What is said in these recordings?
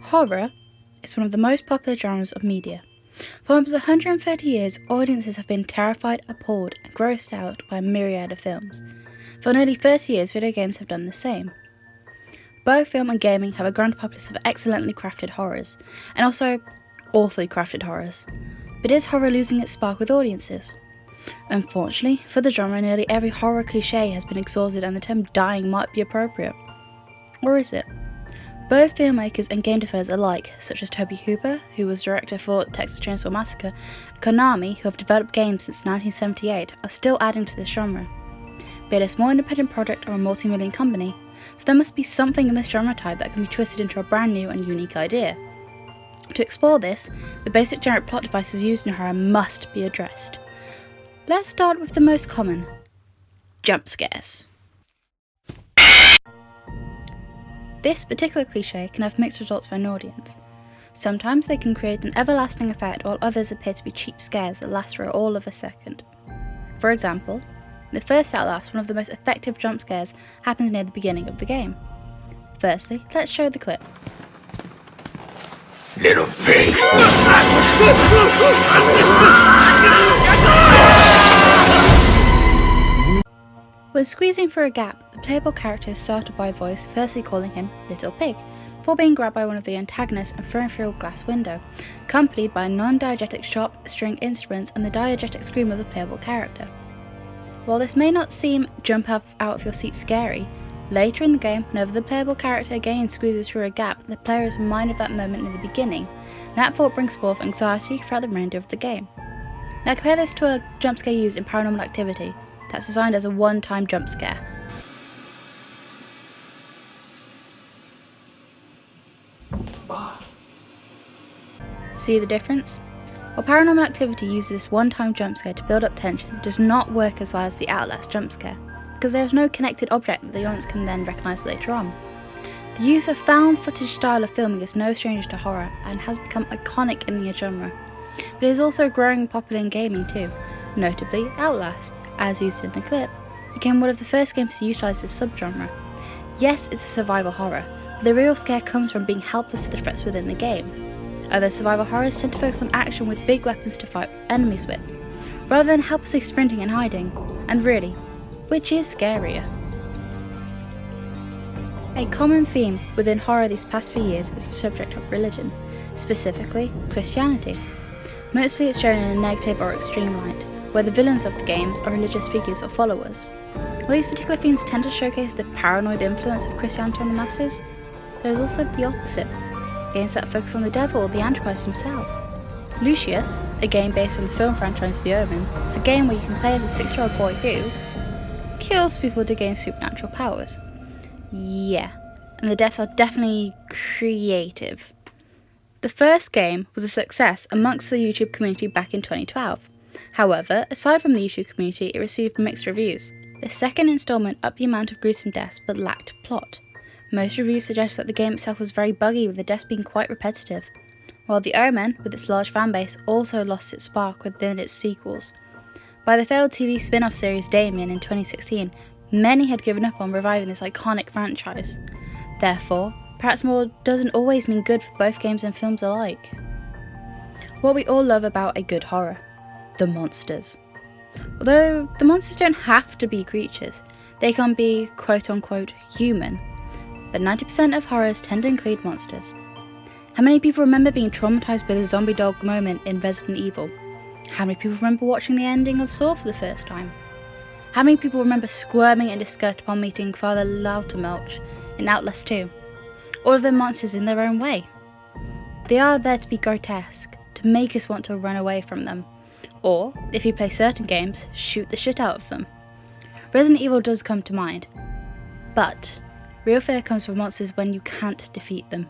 Horror is one of the most popular genres of media. For almost 130 years, audiences have been terrified, appalled, and grossed out by a myriad of films. For nearly 30 years, video games have done the same. Both film and gaming have a grand populace of excellently crafted horrors, and also awfully crafted horrors. But is horror losing its spark with audiences? Unfortunately, for the genre, nearly every horror cliché has been exhausted and the term dying might be appropriate. Or is it? Both filmmakers and game developers alike, such as Tobe Hooper, who was director for Texas Chainsaw Massacre, and Konami, who have developed games since 1978, are still adding to this genre. Be it a small independent project or a multi-million company, so there must be something in this genre type that can be twisted into a brand new and unique idea. To explore this, the basic generic plot devices used in horror must be addressed. Let's start with the most common: jump scares. This particular cliché can have mixed results for an audience. Sometimes they can create an everlasting effect, while others appear to be cheap scares that last for all of a second. For example, in the first Outlast, one of the most effective jump scares happens near the beginning of the game. Firstly, let's show the clip. Little pig! When squeezing through a gap, the playable character is startled by a voice firstly calling him Little Pig, before being grabbed by one of the antagonists and thrown through a glass window, accompanied by non-diegetic sharp string instruments and the diegetic scream of the playable character. While this may not seem jump out of your seat scary, later in the game, whenever the playable character again squeezes through a gap, the player is reminded of that moment in the beginning, and that thought brings forth anxiety throughout the remainder of the game. Now compare this to a jump scare used in Paranormal Activity, that's designed as a one-time jump scare. See the difference? While Paranormal Activity uses this one-time jump scare to build up tension, it does not work as well as the Outlast jump scare, because there is no connected object that the audience can then recognise later on. The use of found footage style of filming is no stranger to horror and has become iconic in the genre, but it is also growing popular in gaming too. Notably, Outlast, as used in the clip, became one of the first games to utilise this subgenre. Yes, it's a survival horror, but the real scare comes from being helpless to the threats within the game. Other survival horrors tend to focus on action with big weapons to fight enemies with, rather than helplessly sprinting and hiding. And really, which is scarier? A common theme within horror these past few years is the subject of religion, specifically Christianity. Mostly it's shown in a negative or extreme light, where the villains of the games are religious figures or followers. While these particular themes tend to showcase the paranoid influence of Christianity on the masses, there is also the opposite, games that focus on the devil or the Antichrist himself. Lucius, a game based on the film franchise The Omen, is a game where you can play as a 6-year-old boy who kills people to gain supernatural powers. Yeah, and the deaths are definitely creative. The first game was a success amongst the YouTube community back in 2012. However, aside from the YouTube community, it received mixed reviews. The second installment upped the amount of gruesome deaths but lacked plot. Most reviews suggest that the game itself was very buggy, with the deaths being quite repetitive, while The Omen, with its large fanbase, also lost its spark within its sequels. By the failed TV spin-off series Damien in 2016, many had given up on reviving this iconic franchise. Therefore, perhaps more doesn't always mean good for both games and films alike. What we all love about a good horror: the monsters. Although the monsters don't have to be creatures, they can be quote-unquote human, but 90% of horrors tend to include monsters. How many people remember being traumatized by the zombie dog moment in Resident Evil? How many people remember watching the ending of Saw for the first time? How many people remember squirming in disgust upon meeting Father Loutermilch in Outlast 2? All of them monsters in their own way. They are there to be grotesque, to make us want to run away from them, or, if you play certain games, shoot the shit out of them. Resident Evil does come to mind, but real fear comes from monsters when you can't defeat them.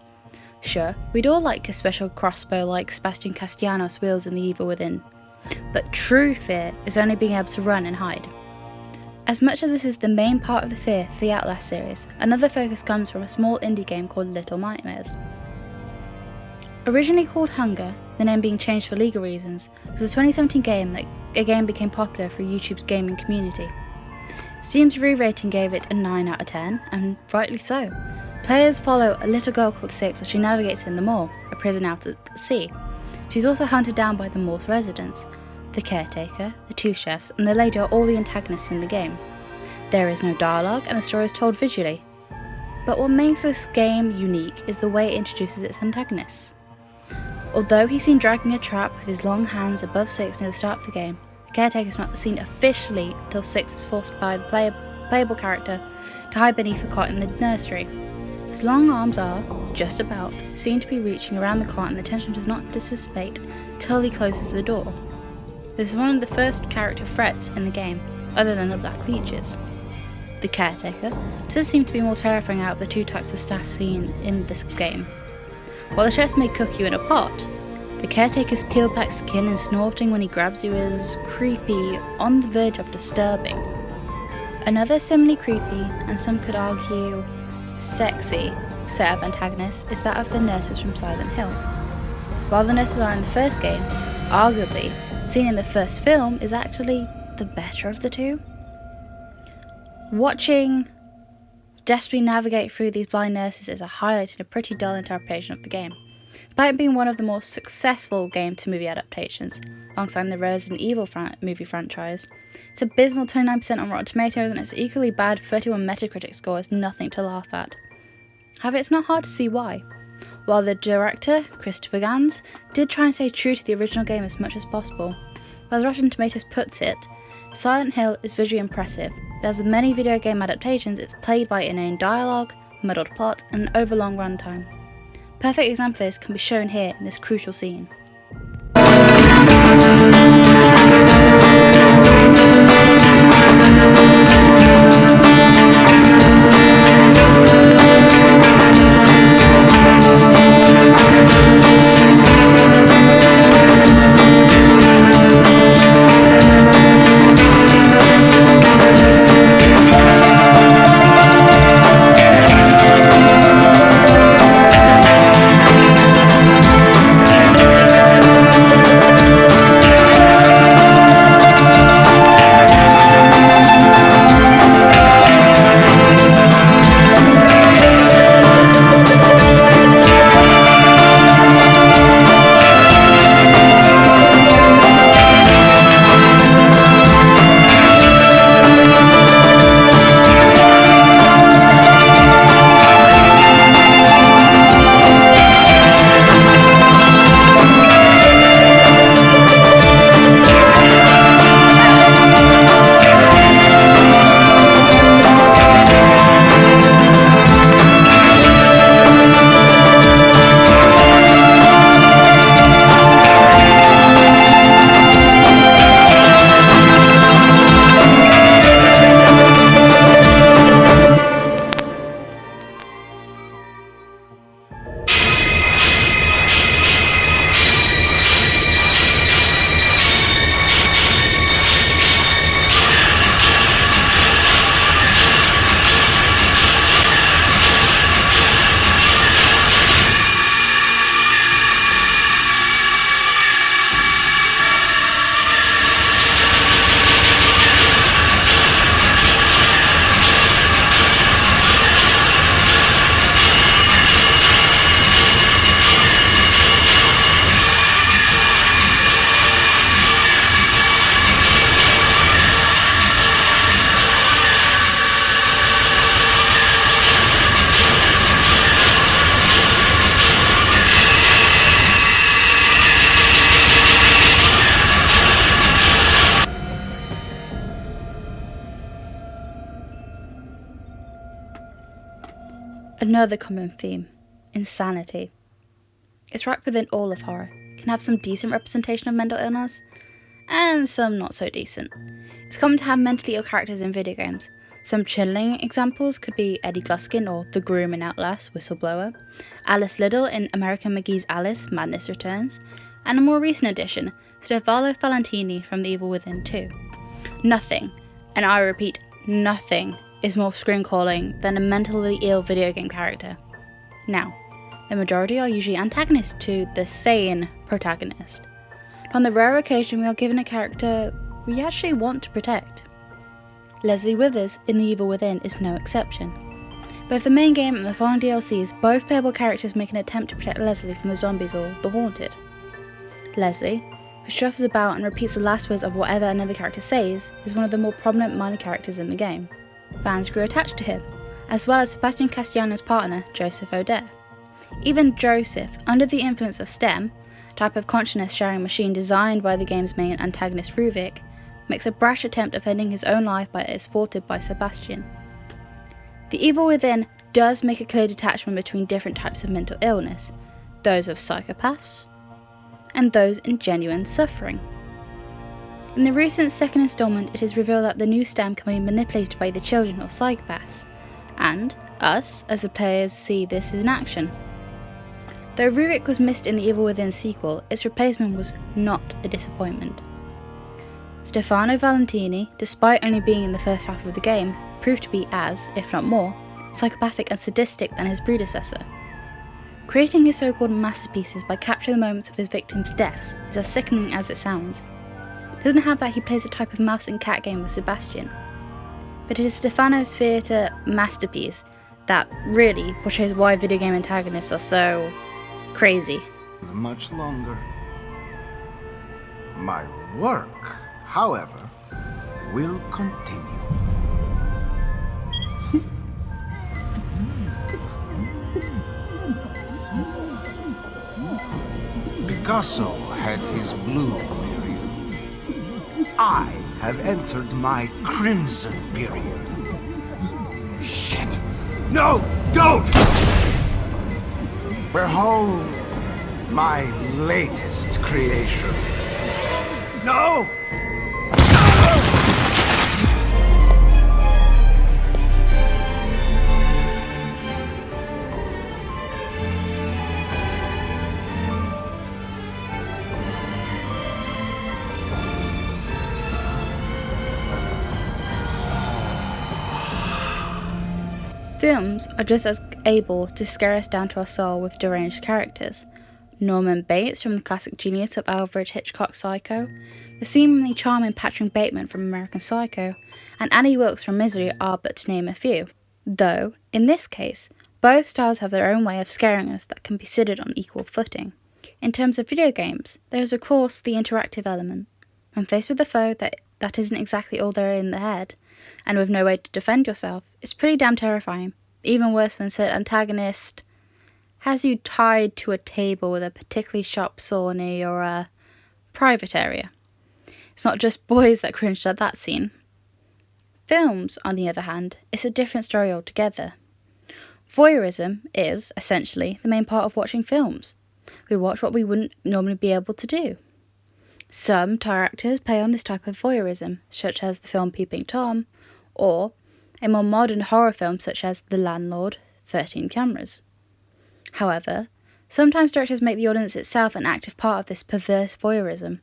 Sure, we'd all like a special crossbow like Sebastian Castellanos wields in The Evil Within, but true fear is only being able to run and hide. As much as this is the main part of the fear for the Outlast series, another focus comes from a small indie game called Little Nightmares. Originally called Hunger, the name being changed for legal reasons, was a 2017 game that again became popular through YouTube's gaming community. Steam's review rating gave it a 9 out of 10, and rightly so, Players follow a little girl called Six as she navigates in the mall, a prison out at sea. She's also hunted down by the mall's residents. The caretaker, the two chefs, and the lady are all the antagonists in the game. There is no dialogue and the story is told visually. But what makes this game unique is the way it introduces its antagonists. Although he's seen dragging a trap with his long hands above Six near the start of the game, the caretaker is not seen officially until Six is forced by the playable character to hide beneath a cot in the nursery. His long arms are, just about, seen to be reaching around the cot and the tension does not dissipate till he closes the door. This is one of the first character threats in the game, other than the black leeches. The caretaker does seem to be more terrifying out of the two types of staff seen in this game. While the chefs may cook you in a pot, the caretaker's peeled back skin and snorting when he grabs you is creepy, on the verge of disturbing. Another similarly creepy, and some could argue sexy, set of antagonists is that of the nurses from Silent Hill. While the nurses are in the first game, arguably, seen in the first film is actually the better of the two. Watching desperately navigate through these blind nurses is a highlight in a pretty dull interpretation of the game. Despite being one of the more successful game-to-movie adaptations, alongside the Resident Evil movie franchise, its abysmal 29% on Rotten Tomatoes and its equally bad 31 Metacritic score is nothing to laugh at. However, it's not hard to see why. While the director, Christopher Gans, did try and stay true to the original game as much as possible, as Rotten Tomatoes puts it, Silent Hill is visually impressive, but as with many video game adaptations, it's plagued by inane dialogue, muddled plot, and an overlong runtime. Perfect example of this can be shown here in this crucial scene. Another common theme, insanity. It's right within all of horror. It can have some decent representation of mental illness, and some not so decent. It's common to have mentally ill characters in video games. Some chilling examples could be Eddie Gluskin or The Groom in Outlast, Whistleblower, Alice Liddell in American McGee's Alice, Madness Returns, and a more recent addition, Stefano Valentini from The Evil Within 2. Nothing, and I repeat, nothing, is more screen-calling than a mentally ill video game character. Now, the majority are usually antagonists to the sane protagonist. On the rare occasion we are given a character we actually want to protect. Leslie Withers in The Evil Within is no exception. Both the main game and the following DLCs, both playable characters make an attempt to protect Leslie from the zombies or the Haunted. Leslie, who shuffles about and repeats the last words of whatever another character says, is one of the more prominent minor characters in the game. Fans grew attached to him, as well as Sebastian Castellano's partner, Joseph O'Dare. Even Joseph, under the influence of STEM, a type of consciousness-sharing machine designed by the game's main antagonist Ruvik, makes a brash attempt of ending his own life but is thwarted by Sebastian. The Evil Within does make a clear detachment between different types of mental illness, those of psychopaths, and those in genuine suffering. In the recent second installment, it is revealed that the new STEM can be manipulated by the children or psychopaths, and us, as the players, see this in action. Though Ruvik was missed in the Evil Within sequel, its replacement was not a disappointment. Stefano Valentini, despite only being in the first half of the game, proved to be as, if not more, psychopathic and sadistic than his predecessor. Creating his so-called masterpieces by capturing the moments of his victims' deaths is as sickening as it sounds. It doesn't help that he plays a type of mouse and cat game with Sebastian. But it is Stefano's theatre masterpiece that really portrays why video game antagonists are so crazy. Much longer. My work, however, will continue. Picasso had his blue period. I have entered my crimson period. Shit! No! Don't! Behold my latest creation. No! Films are just as able to scare us down to our soul with deranged characters. Norman Bates from the classic genius of Alfred Hitchcock's Psycho, the seemingly charming Patrick Bateman from American Psycho, and Annie Wilkes from Misery are but to name a few. Though, in this case, both styles have their own way of scaring us that can be considered on equal footing. In terms of video games, there is of course the interactive element. When faced with a foe that isn't exactly all there in the head, and with no way to defend yourself, it's pretty damn terrifying. Even worse when said antagonist has you tied to a table with a particularly sharp saw near your private area. It's not just boys that cringed at that scene. Films, on the other hand, is a different story altogether. Voyeurism is, essentially, the main part of watching films. We watch what we wouldn't normally be able to do. Some directors play on this type of voyeurism, such as the film Peeping Tom, or a more modern horror film such as The Landlord, 13 Cameras. However, sometimes directors make the audience itself an active part of this perverse voyeurism.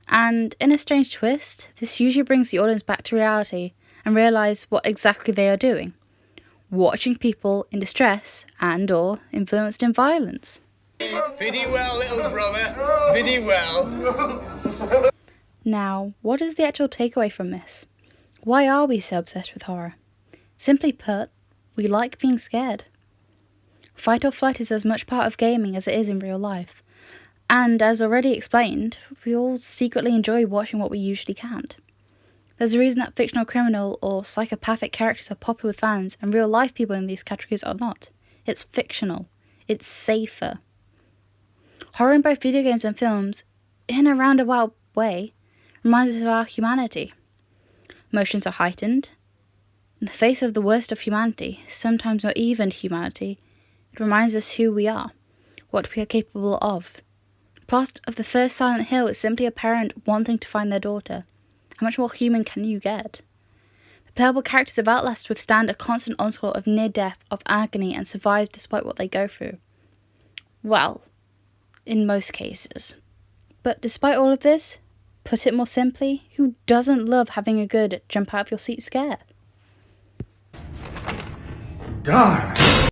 And in a strange twist, this usually brings the audience back to reality and realise what exactly they are doing. Watching people in distress and or influenced in violence. Viddy well, little brother. Viddy well. Now, what is the actual takeaway from this? Why are we so obsessed with horror? Simply put, we like being scared. Fight or flight is as much part of gaming as it is in real life. And as already explained, we all secretly enjoy watching what we usually can't. There's a reason that fictional criminal or psychopathic characters are popular with fans and real life people in these categories are not. It's fictional. It's safer. Horror in both video games and films, in a roundabout way, reminds us of our humanity. Emotions are heightened. In the face of the worst of humanity, sometimes not even humanity, it reminds us who we are, what we are capable of. The plot of the first Silent Hill is simply a parent wanting to find their daughter. How much more human can you get? The playable characters of Outlast withstand a constant onslaught of near death, of agony, and survive despite what they go through. Well, in most cases. But despite all of this, put it more simply, who doesn't love having a good jump out of your seat scare? Darn!